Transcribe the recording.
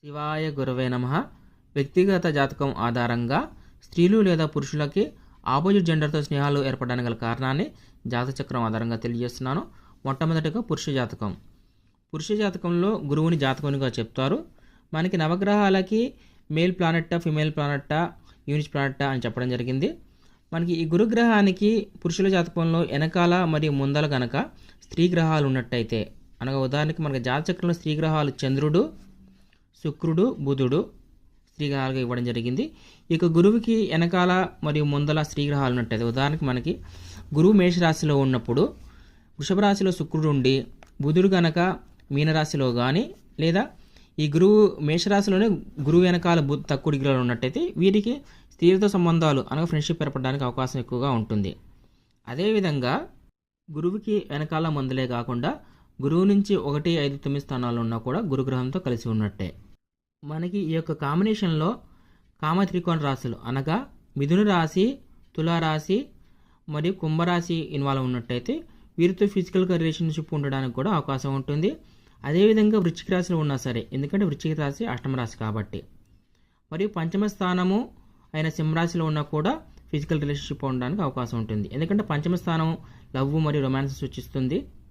శివాయ గురవే నమః. వ్యక్తిగత జాతకం ఆధారంగా స్త్రీలు లేదా పురుషులకి ఆపోజిట్ జెండర్తో స్నేహాలు ఏర్పడడానికి గల కారణాన్ని జాతక చక్రం ఆధారంగా తెలియజేస్తున్నాను. మొట్టమొదటిగా పురుష జాతకం. పురుష జాతకంలో గురువుని జాతకునిగా చెప్తారు. మనకి నవగ్రహాలకి మేల్ ప్లానెట్టా, ఫిమేల్ ప్లానెట్టా, యూనిట్ ప్లానెట్టా అని చెప్పడం జరిగింది. మనకి ఈ గురుగ్రహానికి పురుషుల జాతకంలో వెనకాల మరియు ముందల గనక స్త్రీ గ్రహాలు ఉన్నట్టయితే, అనగా ఉదాహరణకి మనకి జాతచక్రంలో స్త్రీ గ్రహాలు చంద్రుడు, శుక్రుడు, బుధుడు స్త్రీ గ్రహాలుగా ఇవ్వడం జరిగింది. ఇక గురువుకి వెనకాల మరియు ముందల స్త్రీ గ్రహాలు ఉన్నట్టయితే, ఉదాహరణకి మనకి గురువు మేషరాశిలో ఉన్నప్పుడు వృషభ రాశిలో శుక్రుడు ఉండి బుధుడు కనుక మీనరాశిలో కానీ, లేదా ఈ గురువు మేషరాశిలోనే గురువు వెనకాల తక్కువ డిగ్రీలో ఉన్నట్టయితే వీరికి స్త్రీలతో సంబంధాలు అనగా ఫ్రెండ్షిప్ ఏర్పడడానికి అవకాశం ఎక్కువగా ఉంటుంది. అదేవిధంగా గురువుకి వెనకాల ముందలే కాకుండా గురువు నుంచి 1, 5, 9 స్థానాలు ఉన్నా కూడా గురుగ్రహంతో కలిసి ఉన్నట్టే. మనకి ఈ యొక్క కాంబినేషన్లో కామ త్రికోణ రాశులు అనగా మిథున రాశి, తులారాశి మరియు కుంభరాశి ఇన్వాల్వ్ ఉన్నట్టయితే వీరితో ఫిజికల్గా రిలేషన్షిప్ ఉండడానికి కూడా అవకాశం ఉంటుంది. అదేవిధంగా వృశ్చిక రాశిలో ఉన్నా సరే, ఎందుకంటే వృశ్చిక రాశి అష్టమ రాశి కాబట్టి, మరియు పంచమ స్థానము అయిన సింహరాశిలో ఉన్నా కూడా ఫిజికల్ రిలేషన్షిప్ ఉండడానికి అవకాశం ఉంటుంది. ఎందుకంటే పంచమ స్థానం లవ్ మరియు రొమాన్స్ సూచిస్తుంది.